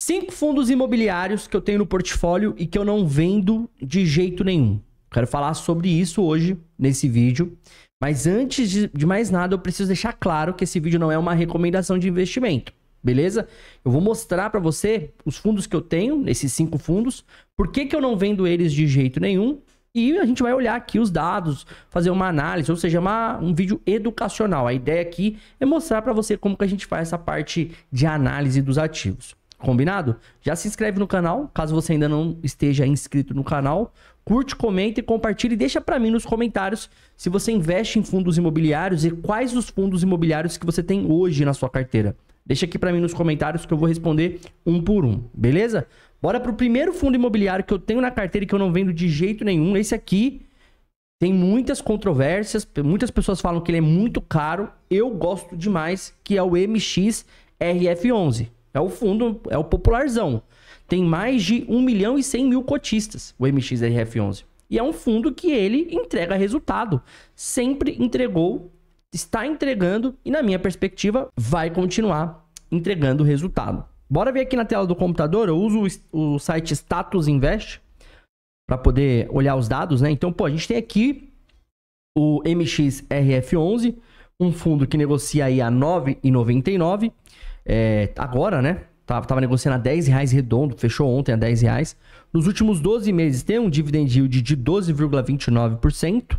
5 fundos imobiliários que eu tenho no portfólio e que eu não vendo de jeito nenhum. Quero falar sobre isso hoje, nesse vídeo. Mas antes de mais nada, eu preciso deixar claro que esse vídeo não é uma recomendação de investimento, beleza? Eu vou mostrar para você os fundos que eu tenho, esses 5 fundos, por que eu não vendo eles de jeito nenhum. E a gente vai olhar aqui os dados, fazer uma análise, ou seja, um vídeo educacional. A ideia aqui é mostrar para você como que a gente faz essa parte de análise dos ativos. Combinado? Já se inscreve no canal, caso você ainda não esteja inscrito no canal. Curte, comenta e compartilha e deixa para mim nos comentários se você investe em fundos imobiliários e quais os fundos imobiliários que você tem hoje na sua carteira. Deixa aqui para mim nos comentários que eu vou responder um por um, beleza? Bora pro primeiro fundo imobiliário que eu tenho na carteira e que eu não vendo de jeito nenhum. Esse aqui tem muitas controvérsias, muitas pessoas falam que ele é muito caro. Eu gosto demais, que é o MXRF11. É o fundo, é o popularzão. Tem mais de 1.100.000 cotistas, o MXRF11. E é um fundo que ele entrega resultado. Sempre entregou, está entregando e, na minha perspectiva, vai continuar entregando resultado. Bora ver aqui na tela do computador, eu uso o site Status Invest para poder olhar os dados, né? Então, a gente tem aqui o MXRF11, um fundo que negocia aí a R$ 9,99. Agora, né? Tava negociando a R$10 redondo, fechou ontem a R$10. Nos últimos 12 meses tem um dividend yield de 12,29%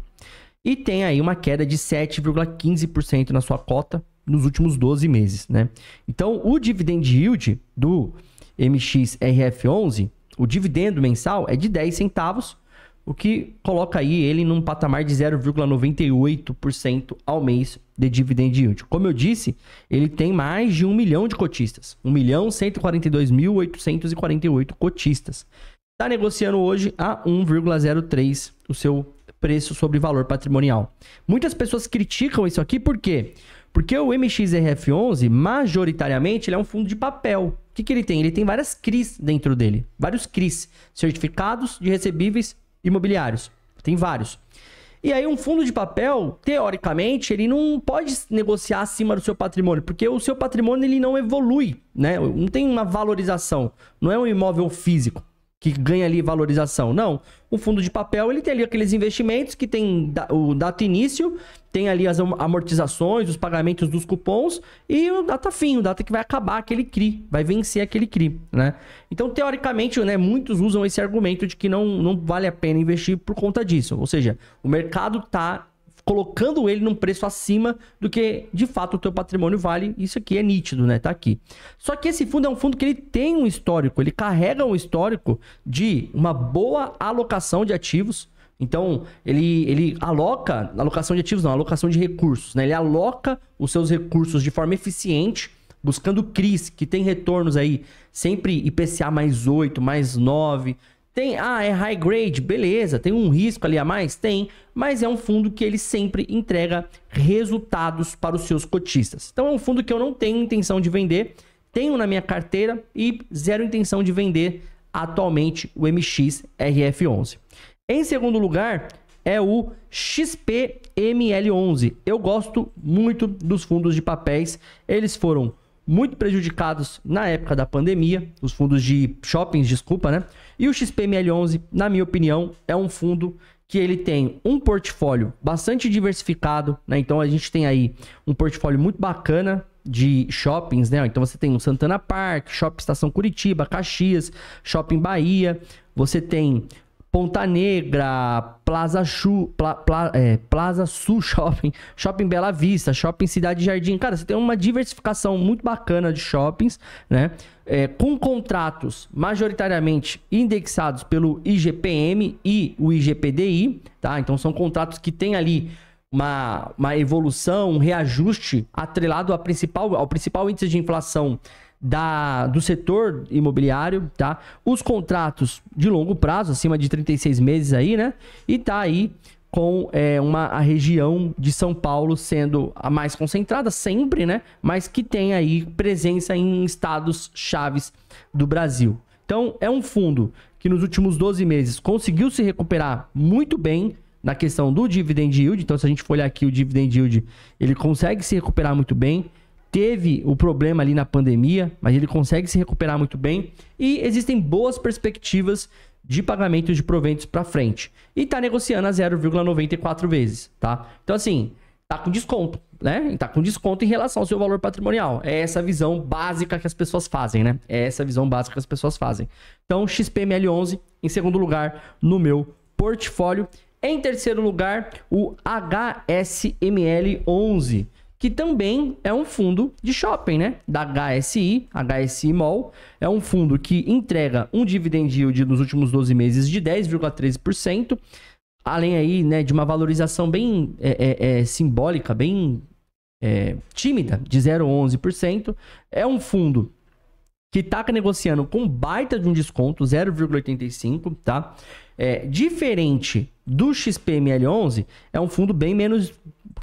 e tem aí uma queda de 7,15% na sua cota nos últimos 12 meses, né? Então, o dividend yield do MXRF11, o dividendo mensal é de 10 centavos, o que coloca aí ele num patamar de 0,98% ao mês de dividend yield. Como eu disse, ele tem mais de 1 milhão de cotistas. 1.142.848 cotistas. Está negociando hoje a 1,03 o seu preço sobre valor patrimonial. Muitas pessoas criticam isso aqui, por quê? Porque o MXRF11, majoritariamente, ele é um fundo de papel. O que ele tem? Ele tem várias CRIs dentro dele. Vários CRIs, certificados de recebíveis imobiliários. Tem vários. E aí um fundo de papel, teoricamente, ele não pode negociar acima do seu patrimônio, porque o seu patrimônio ele não evolui, né? Não tem uma valorização. Não é um imóvel físico que ganha ali valorização. Não. O fundo de papel, ele tem ali aqueles investimentos que tem o data início, tem ali as amortizações, os pagamentos dos cupons e o data fim, o data que vai acabar aquele CRI, vai vencer aquele CRI, né? Então, teoricamente, né, muitos usam esse argumento de que não vale a pena investir por conta disso. Ou seja, o mercado tá colocando ele num preço acima do que, de fato, o teu patrimônio vale. Isso aqui é nítido, né? Tá aqui. Só que esse fundo é um fundo que ele tem um histórico, ele carrega um histórico de uma boa alocação de ativos. Então, ele aloca, alocação de ativos não, alocação de recursos, né? Ele aloca os seus recursos de forma eficiente, buscando CRIs, que tem retornos aí, sempre IPCA mais 8, mais 9... Tem, é high grade, beleza, tem um risco ali a mais? Tem, mas é um fundo que ele sempre entrega resultados para os seus cotistas. Então é um fundo que eu não tenho intenção de vender, tenho na minha carteira e zero intenção de vender atualmente o MXRF11. Em segundo lugar é o XPML11. Eu gosto muito dos fundos de papéis, eles foram muito prejudicados na época da pandemia, os fundos de shoppings, desculpa, né? E o XPML11, na minha opinião, é um fundo que ele tem um portfólio bastante diversificado, né? Então a gente tem aí um portfólio muito bacana de shoppings, né? Então você tem o Santana Park, Shopping Estação Curitiba, Caxias, Shopping Bahia, você tem Ponta Negra, Plaza Sul Shopping, Shopping Bela Vista, Shopping Cidade Jardim. Cara, você tem uma diversificação muito bacana de shoppings, né? Com contratos majoritariamente indexados pelo IGPM e o IGPDI, tá? Então são contratos que têm ali uma evolução, um reajuste atrelado ao principal índice de inflação do setor imobiliário, tá? Os contratos de longo prazo, acima de 36 meses aí, né? E tá aí com a região de São Paulo sendo a mais concentrada sempre, né? Mas que tem aí presença em estados chaves do Brasil. Então, é um fundo que nos últimos 12 meses conseguiu se recuperar muito bem na questão do dividend yield. Então, se a gente for olhar aqui o dividend yield, ele consegue se recuperar muito bem. teve o problema ali na pandemia, mas ele consegue se recuperar muito bem e existem boas perspectivas de pagamento de proventos para frente. E tá negociando a 0,94 vezes, tá? Então assim, tá com desconto, né? Tá com desconto em relação ao seu valor patrimonial. É essa visão básica que as pessoas fazem, né? É essa visão básica que as pessoas fazem. Então, XPML11 em segundo lugar no meu portfólio. Em terceiro lugar, o HSML11, que também é um fundo de shopping, né? Da HSI Mall. É um fundo que entrega um dividend yield nos últimos 12 meses de 10,13%. Além aí, né, de uma valorização bem simbólica, bem tímida, de 0,11%. É um fundo que está negociando com baita de um desconto, 0,85%, tá? Diferente do XPML11, é um fundo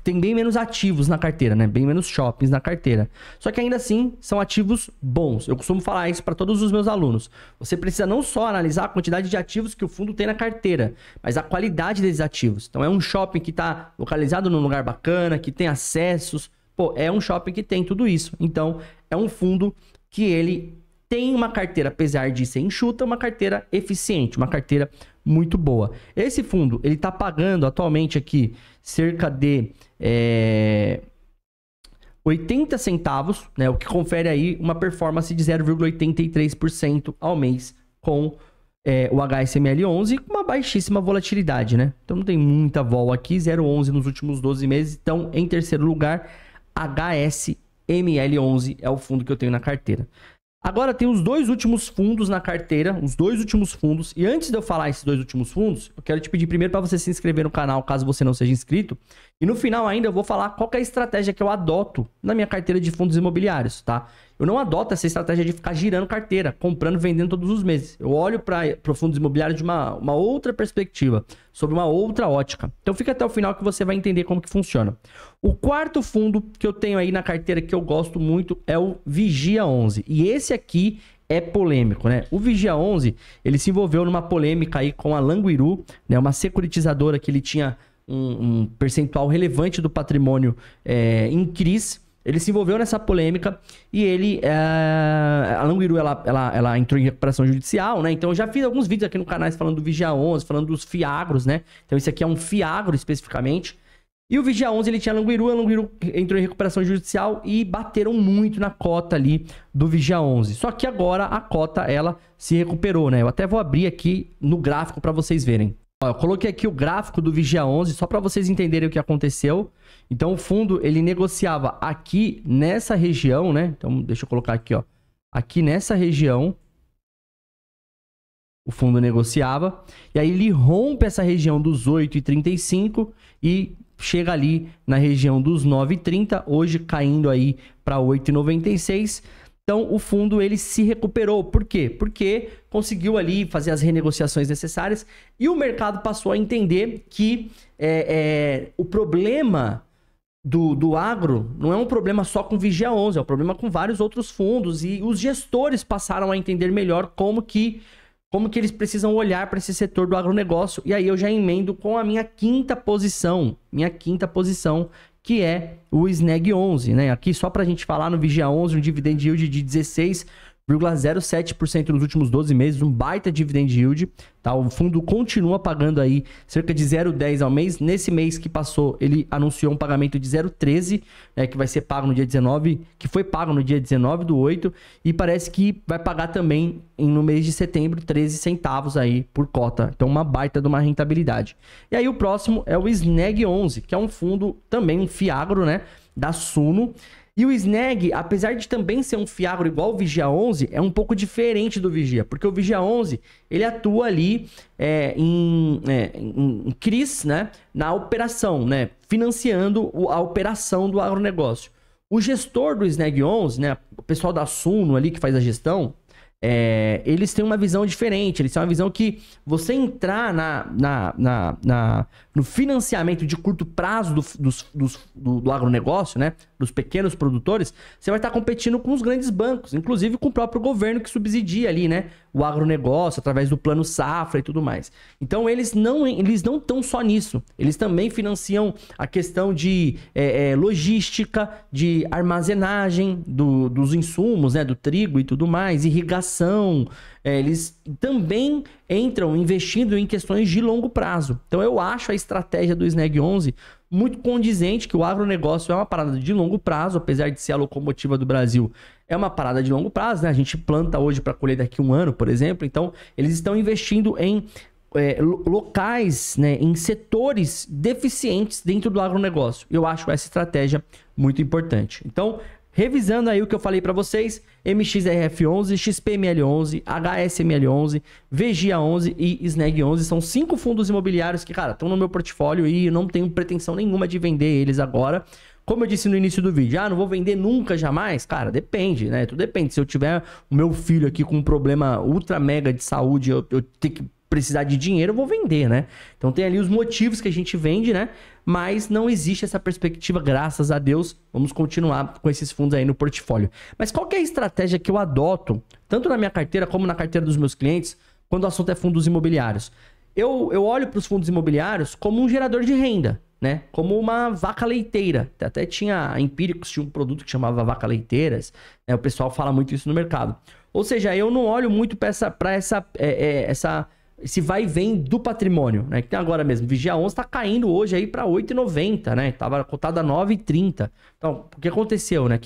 tem bem menos ativos na carteira, né? Bem menos shoppings na carteira. Só que ainda assim, são ativos bons. Eu costumo falar isso para todos os meus alunos. Você precisa não só analisar a quantidade de ativos que o fundo tem na carteira, mas a qualidade desses ativos. Então, é um shopping que está localizado num lugar bacana, que tem acessos. Pô, é um shopping que tem tudo isso. Então, é um fundo que ele tem uma carteira, apesar de ser enxuta, uma carteira eficiente, uma carteira muito boa. Esse fundo, ele está pagando atualmente aqui cerca de 80 centavos, né? O que confere aí uma performance de 0,83% ao mês com o HSML11 com uma baixíssima volatilidade, né? Então não tem muita vol aqui, 0,11 nos últimos 12 meses. Então, em terceiro lugar, HSML11 é o fundo que eu tenho na carteira. Agora tem os dois últimos fundos na carteira, os dois últimos fundos. E antes de eu falar esses dois últimos fundos, eu quero te pedir primeiro para você se inscrever no canal, caso você não seja inscrito. E no final ainda eu vou falar qual que é a estratégia que eu adoto na minha carteira de fundos imobiliários, tá? Eu não adoto essa estratégia de ficar girando carteira, comprando e vendendo todos os meses. Eu olho para fundos imobiliários de uma outra perspectiva, sobre uma outra ótica. Então fica até o final que você vai entender como que funciona. O quarto fundo que eu tenho aí na carteira que eu gosto muito é o Vigia 11. E esse aqui é polêmico, né? O Vigia 11, ele se envolveu numa polêmica aí com a Languiru, né? Uma securitizadora que ele tinha um percentual relevante do patrimônio em CRIs. Ele se envolveu nessa polêmica e ele... a Languiru, ela entrou em recuperação judicial, né? Então, eu já fiz alguns vídeos aqui no canal falando do Vigia 11, falando dos fiagros, né? Então, esse aqui é um fiagro, especificamente. E o Vigia 11, ele tinha a Languiru entrou em recuperação judicial e bateram muito na cota ali do Vigia 11. Só que agora a cota, ela se recuperou, né? Eu até vou abrir aqui no gráfico para vocês verem. Ó, eu coloquei aqui o gráfico do Vigia 11 só para vocês entenderem o que aconteceu. Então, o fundo, ele negociava aqui nessa região, né? Então, deixa eu colocar aqui, ó. Aqui nessa região, o fundo negociava. E aí, ele rompe essa região dos 8,35 e chega ali na região dos 9,30. Hoje, caindo aí para 8,96. Então, o fundo, ele se recuperou. Por quê? Porque conseguiu ali fazer as renegociações necessárias e o mercado passou a entender que o problema do agro não é um problema só com Vigia 11, é um problema com vários outros fundos e os gestores passaram a entender melhor como que eles precisam olhar para esse setor do agronegócio. E aí eu já emendo com a minha quinta posição, que é o SNEG 11, né? Aqui só para a gente falar no Vigia 11, um dividend yield de 16,07% nos últimos 12 meses, um baita dividend yield, tá? O fundo continua pagando aí cerca de 0,10 ao mês. Nesse mês que passou, ele anunciou um pagamento de 0,13, né, que vai ser pago no dia 19, que foi pago no dia 19/8, e parece que vai pagar também no mês de setembro 13 centavos aí por cota. Então, uma baita de uma rentabilidade. E aí o próximo é o SNEG 11, que é um fundo também, um fiagro, né, da Suno. E o SNEG, apesar de também ser um fiagro igual o Vigia 11, é um pouco diferente do Vigia, porque o Vigia 11, ele atua ali em CRIs, né, na operação, né, financiando a operação do agronegócio. O gestor do SNEG 11, né, o pessoal da Suno ali que faz a gestão, eles têm uma visão diferente. Eles têm uma visão que você entrar no financiamento de curto prazo do agronegócio, né, dos pequenos produtores, você vai estar competindo com os grandes bancos, inclusive com o próprio governo que subsidia ali, né, o agronegócio através do Plano Safra e tudo mais. Então, eles não estão só nisso. Eles também financiam a questão de logística, de armazenagem dos insumos, né, do trigo e tudo mais, irrigação. Eles também entram investindo em questões de longo prazo. Então, eu acho a estratégia do Snag 11 muito condizente, que o agronegócio é uma parada de longo prazo, apesar de ser a locomotiva do Brasil, é uma parada de longo prazo, né? A gente planta hoje para colher daqui a um ano, por exemplo. Então, eles estão investindo em locais, né, em setores deficientes dentro do agronegócio. Eu acho essa estratégia muito importante. Então, revisando aí o que eu falei para vocês, MXRF11, XPML11, HSML11, VGA11 e Snag11 são 5 fundos imobiliários que, cara, estão no meu portfólio e eu não tenho pretensão nenhuma de vender eles agora. Como eu disse no início do vídeo, não vou vender nunca, jamais? Cara, depende, né? Tudo depende. Se eu tiver o meu filho aqui com um problema ultra mega de saúde, eu tenho que precisar de dinheiro, eu vou vender, né? Então tem ali os motivos que a gente vende, né? Mas não existe essa perspectiva, graças a Deus. Vamos continuar com esses fundos aí no portfólio. Mas qual que é a estratégia que eu adoto, tanto na minha carteira como na carteira dos meus clientes, quando o assunto é fundos imobiliários? Eu olho para os fundos imobiliários como um gerador de renda, né? Como uma vaca leiteira. Até tinha a Empíricos, tinha um produto que chamava vaca leiteiras, né? O pessoal fala muito isso no mercado. Ou seja, eu não olho muito para esse vai e vem do patrimônio, né? Que tem agora mesmo. Vigia 11 está caindo hoje aí para 8,90, né? Tava cotado a 9,30. Então, o que aconteceu, né? O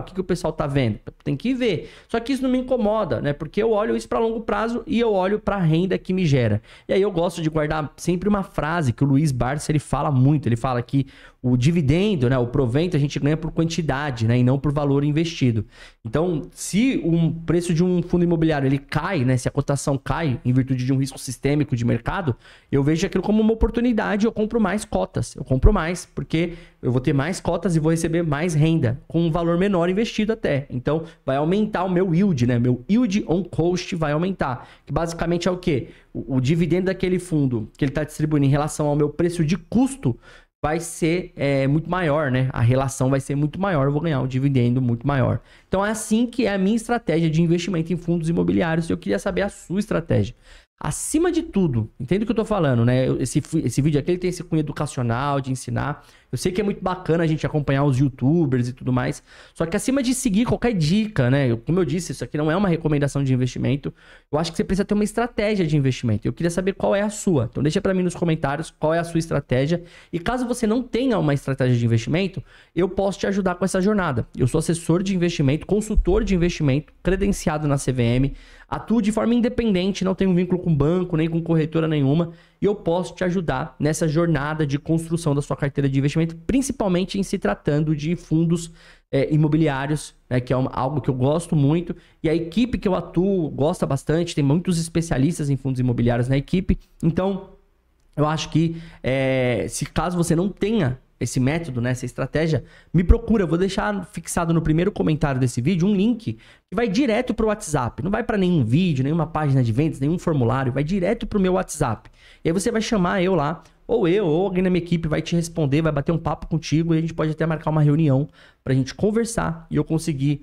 que o pessoal tá vendo? Tem que ver. Só que isso não me incomoda, né? Porque eu olho isso para longo prazo e eu olho para a renda que me gera. E aí eu gosto de guardar sempre uma frase que o Luiz Barsi, ele fala muito. Ele fala que o dividendo, né? O provento a gente ganha por quantidade, né? E não por valor investido. Então, se o preço de um fundo imobiliário ele cai, né? Se a cotação cai em virtude de um risco sistêmico de mercado, eu vejo aquilo como uma oportunidade. Eu compro mais cotas. Eu compro mais porque eu vou ter mais cotas e vou receber mais renda com um valor menor investido até. Então, vai aumentar o meu yield, né? Meu yield on cost vai aumentar. Que basicamente é o quê? O dividendo daquele fundo que ele está distribuindo em relação ao meu preço de custo vai ser muito maior, né? A relação vai ser muito maior, eu vou ganhar um dividendo muito maior. Então, é assim que é a minha estratégia de investimento em fundos imobiliários. Eu queria saber a sua estratégia. Acima de tudo, entende o que eu tô falando, né? Esse vídeo aqui ele tem esse cunho educacional, de ensinar. Eu sei que é muito bacana a gente acompanhar os youtubers e tudo mais. Só que acima de seguir qualquer dica, né? Como eu disse, isso aqui não é uma recomendação de investimento. Eu acho que você precisa ter uma estratégia de investimento. Eu queria saber qual é a sua. Então deixa pra mim nos comentários qual é a sua estratégia. E caso você não tenha uma estratégia de investimento, eu posso te ajudar com essa jornada. Eu sou assessor de investimento, consultor de investimento, credenciado na CVM. Atuo de forma independente, não tenho vínculo com banco, nem com corretora nenhuma. E eu posso te ajudar nessa jornada de construção da sua carteira de investimento, principalmente em se tratando de fundos imobiliários, né, que é algo que eu gosto muito. E a equipe que eu atuo gosta bastante, tem muitos especialistas em fundos imobiliários na equipe. Então, eu acho que se caso você não tenha esse método, né, essa estratégia, me procura. Eu vou deixar fixado no primeiro comentário desse vídeo um link que vai direto para o WhatsApp. Não vai para nenhum vídeo, nenhuma página de vendas, nenhum formulário. Vai direto para o meu WhatsApp. E aí você vai chamar eu lá, ou alguém na minha equipe vai te responder, vai bater um papo contigo e a gente pode até marcar uma reunião para a gente conversar e eu conseguir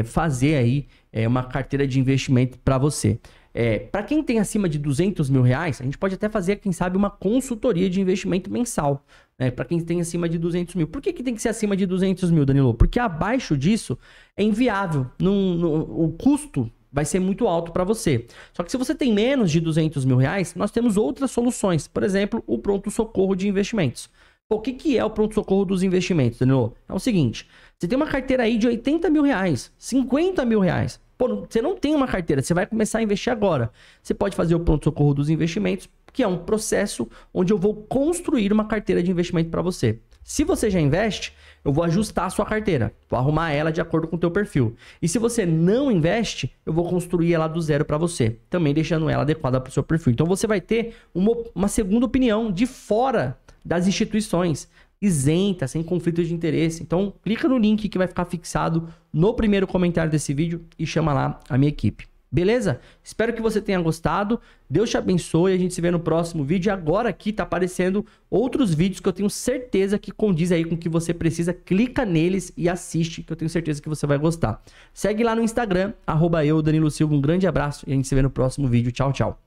fazer aí uma carteira de investimento para você. Para quem tem acima de R$200 mil, a gente pode até fazer, quem sabe, uma consultoria de investimento mensal. Para quem tem acima de 200 mil. Por que tem que ser acima de 200 mil, Danilo? Porque abaixo disso é inviável. O custo vai ser muito alto para você. Só que se você tem menos de 200 mil reais, nós temos outras soluções. Por exemplo, o pronto-socorro de investimentos. O que é o pronto-socorro dos investimentos, Danilo? É o seguinte, você tem uma carteira aí de 80 mil reais, 50 mil reais. Pô, você não tem uma carteira, você vai começar a investir agora. Você pode fazer o pronto-socorro dos investimentos, que é um processo onde eu vou construir uma carteira de investimento para você. Se você já investe, eu vou ajustar a sua carteira, vou arrumar ela de acordo com o teu perfil. E se você não investe, eu vou construir ela do zero para você, também deixando ela adequada para o seu perfil. Então você vai ter uma segunda opinião de fora das instituições, isenta, sem conflito de interesse. Então clica no link que vai ficar fixado no primeiro comentário desse vídeo e chama lá a minha equipe. Beleza? Espero que você tenha gostado. Deus te abençoe. A gente se vê no próximo vídeo. E agora aqui tá aparecendo outros vídeos que eu tenho certeza que condiz aí com o que você precisa. Clica neles e assiste, que eu tenho certeza que você vai gostar. Segue lá no Instagram, @eu, Danilo Silva. Um grande abraço e a gente se vê no próximo vídeo. Tchau, tchau.